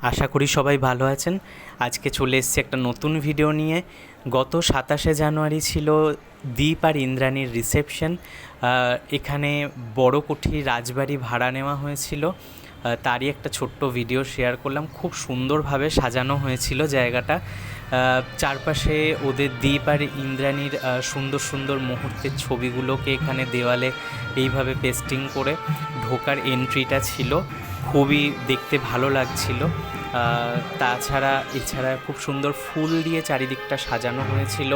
আশা করি সবাই ভালো আছেন। আজকে চলে এসেছি একটা নতুন ভিডিও নিয়ে। গত 27শে জানুয়ারি ছিল দীপ আর ইন্দ্রাণীর রিসেপশন। এখানে বড় কোঠি রাজবাড়ি ভাড়া নেওয়া হয়েছিল, তারই একটা ছোট্ট ভিডিও শেয়ার করলাম। খুব সুন্দরভাবে সাজানো হয়েছিল জায়গাটা। চারপাশে ওদের দীপ আর ইন্দ্রাণীর সুন্দর সুন্দর মুহূর্তের ছবিগুলোকে এখানে দেওয়ালে এইভাবে পেস্টিং করে ঢোকার এন্ট্রিটা ছিল, খুবই দেখতে ভালো লাগছিল। এছাড়া খুব সুন্দর ফুল দিয়ে চারিদিকটা সাজানো হয়েছিল।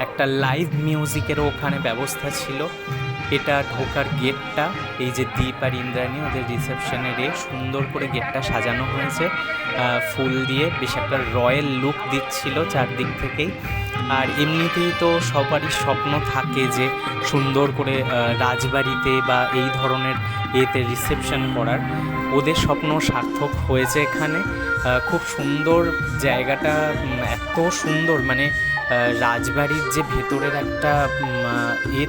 একটা লাইভ মিউজিকেরও ওখানে ব্যবস্থা ছিল। এটা ঢোকার গেটটা, এই যে দীপ আর ইন্দ্রাণী ওদের রিসেপশনের সুন্দর করে গেটটা সাজানো হয়েছে ফুল দিয়ে, বেশ একটা রয়্যাল লুক দিচ্ছিল চারদিক থেকেই। আর এমনিতেই তো সবারই স্বপ্ন থাকে যে সুন্দর করে রাজবাড়িতে বা এই ধরনের এতে রিসেপশন করার। ওদের স্বপ্ন সার্থক হয়েছে এখানে। খুব সুন্দর জায়গাটা, এত সুন্দর, মানে রাজবাড়ির যে ভেতরের একটা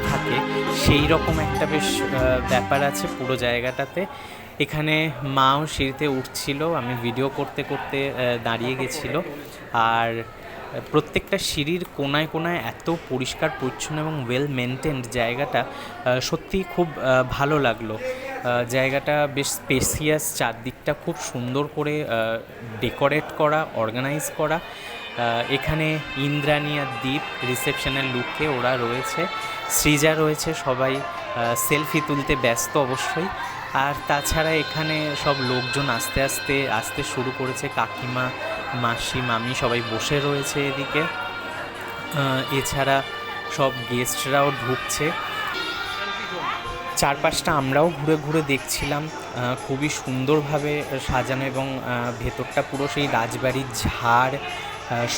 থাকে সেই রকম একটা বেশ ব্যাপার আছে পুরো জায়গাটাতে। এখানে মাও সিঁড়িতে উঠছিল, আমি ভিডিও করতে করতে দাঁড়িয়ে গেছিল। আর প্রত্যেকটা সিঁড়ির কোনায় কোনায় এত পরিষ্কার পরিচ্ছন্ন এবং ওয়েল মেনটেন্ড জায়গাটা, সত্যিই খুব ভালো লাগলো। জায়গাটা বেশ স্পেসিয়াস, চারদিকটা খুব সুন্দর করে ডেকোরেট করা, অর্গানাইজ করা। এখানে ইন্দ্রাণী আর দীপ রিসেপশনের লুকে ওরা রয়েছে, সৃজা রয়েছে, সবাই সেলফি তুলতে ব্যস্ত অবশ্যই। আর তাছাড়া এখানে সব লোকজন আস্তে আস্তে আসতে শুরু করেছে, কাকিমা, মাসি, মামি সবাই বসে রয়েছে এদিকে। এছাড়া সব গেস্টরাও ঢুকছে। চারপাশটা আমরাও ঘুরে ঘুরে দেখছিলাম, খুবই সুন্দরভাবে সাজানো এবং ভেতরটা পুরো সেই রাজবাড়ির ঝাড়,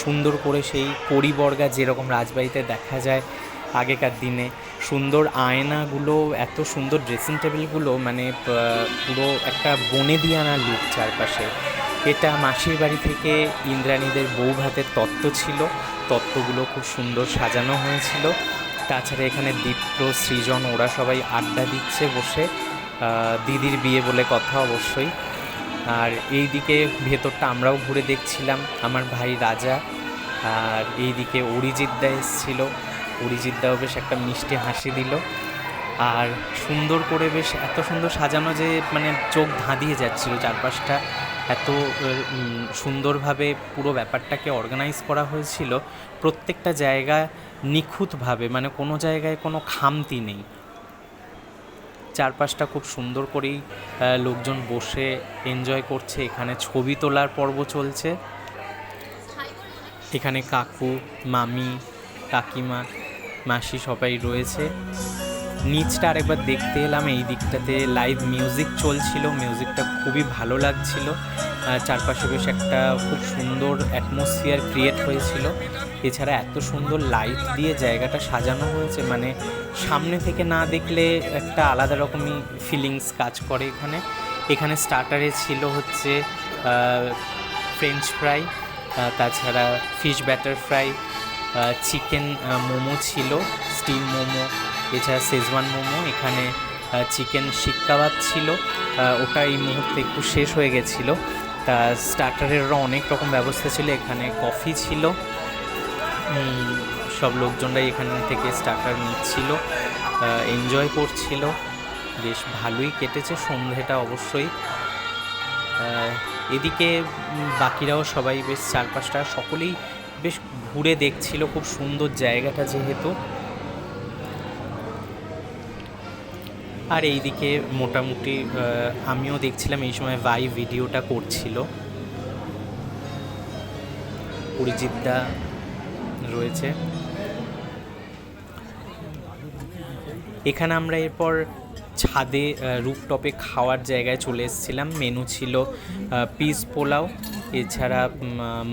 সুন্দর করে সেই পরিবর্গা যেরকম রাজবাড়িতে দেখা যায় আগেকার দিনে, সুন্দর আয়নাগুলো, এত সুন্দর ড্রেসিং টেবিলগুলো, মানে পুরো একটা বনে দিয়ে আনা লুক চারপাশে। এটা মাসির বাড়ি থেকে ইন্দ্রাণীদের বউ ভাতের তত্ত্ব ছিল, তত্ত্বগুলো খুব সুন্দর সাজানো হয়েছিল। তাছাড়া এখানে দীপ্ত, সৃজন ওরা সবাই আড্ডা দিচ্ছে বসে, দিদির বিয়ে বলে কথা অবশ্যই। আর এই দিকে ভেতরটা আমরাও ঘুরে দেখছিলাম, আমার ভাই রাজা। আর এই দিকে অরিজিৎদা এসেছিলো, অরিজিৎদাও বেশ একটা মিষ্টি হাসি দিল। আর সুন্দর করে বেশ এত সুন্দর সাজানো যে মানে চোখ ধাঁধিয়ে যাচ্ছিল। চারপাশটা এত সুন্দরভাবে পুরো ব্যাপারটাকে অর্গানাইজ করা হয়েছিল, প্রত্যেকটা জায়গা নিখুঁতভাবে, মানে কোনো জায়গায় কোনো খামতি নেই। চারপাশটা খুব সুন্দর করেই লোকজন বসে এনজয় করছে। এখানে ছবি তোলার পর্ব চলছে। এখানে কাকু, মামি, কাকিমা, মাসি সবাই রয়েছে। নিচটা আরেকবার দেখতে এলাম, এই দিকটাতে লাইভ মিউজিক চলছিল, মিউজিকটা খুবই ভালো লাগছিল। চারপাশে বেশ একটা খুব সুন্দর অ্যাটমসফিয়ার ক্রিয়েট হয়েছিল। এছাড়া এত সুন্দর লাইট দিয়ে জায়গাটা সাজানো হয়েছে, মানে সামনে থেকে না দেখলে একটা আলাদা রকমই ফিলিংস কাজ করে এখানে। এখানে স্টার্টারে ছিল হচ্ছে ফ্রেঞ্চ ফ্রাই, তাছাড়া fish batter fry, chicken momo ছিল, স্টিম মোমো, এছাড়া শেজওয়ান মোমো। এখানে চিকেন শিক কাবাব ছিল, ওটা এই মুহূর্তে একটু শেষ হয়ে গেছিলো। তা স্টার্টারেরও অনেক রকম ব্যবস্থা ছিল। এখানে কফি ছিল, সব লোকজনরাই এখান থেকে স্টার্টার নিচ্ছিল, এনজয় করছিল। বেশ ভালোই কেটেছে সন্ধেটা অবশ্যই। এদিকে বাকিরাও সবাই বেশ চারপাশটা সকলেই বেশ ঘুরে দেখছিল, খুব সুন্দর জায়গাটা যেহেতু। আর এইদিকে মোটামুটি আমিও দেখছিলাম, এই সময় ভাই ভিডিওটা করছিল। অরিজিৎদা রয়েছে এখানে। আমরা এরপর ছাদে রুফটপে খাওয়ার জায়গায় চলে এসেছিলাম। মেনু ছিল পিস পোলাও, এছাড়া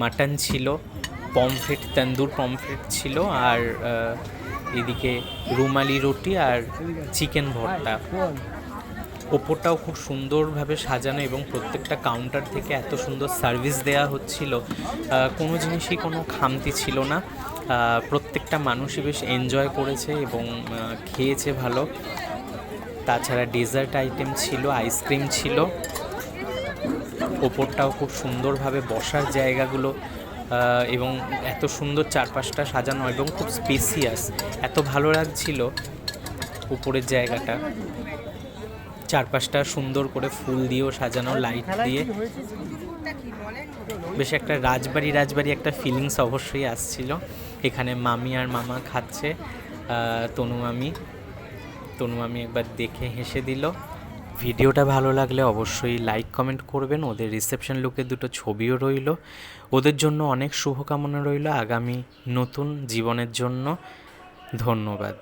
মাটন ছিল, পমফ্রেট, তন্দুর পমফ্রেট ছিল, আর এদিকে রুমালি রুটি আর চিকেন ভর্তা। ওপরটাও খুব সুন্দরভাবে সাজানো এবং প্রত্যেকটা কাউন্টার থেকে এত সুন্দর সার্ভিস দেওয়া হচ্ছিল, কোনো জিনিসই কোনো খামতি ছিল না। প্রত্যেকটা মানুষই বেশ এনজয় করেছে এবং খেয়েছে ভালো। তাছাড়া ডেজার্ট আইটেম ছিল, আইসক্রিম ছিল। ওপরটাও খুব সুন্দরভাবে বসার জায়গাগুলো এবং এত সুন্দর চারপাশটা সাজানো এবং খুব স্পেসিয়াস, এত ভালো লাগছিল উপরের জায়গাটা। চারপাশটা সুন্দর করে ফুল দিয়েও সাজানো, লাইট দিয়ে, বেশ একটা রাজবাড়ি একটা ফিলিংস অবশ্যই আসছিল। এখানে মামি আর মামা খাচ্ছে, তনু মামি একবার দেখে হেসে দিল। ভিডিওটা ভালো লাগলে অবশ্যই লাইক কমেন্ট করবেন। ওদের রিসেপশন লুকের দুটো ছবিও রইল। ওদের জন্য অনেক শুভকামনা রইল আগামী নতুন জীবনের জন্য। ধন্যবাদ।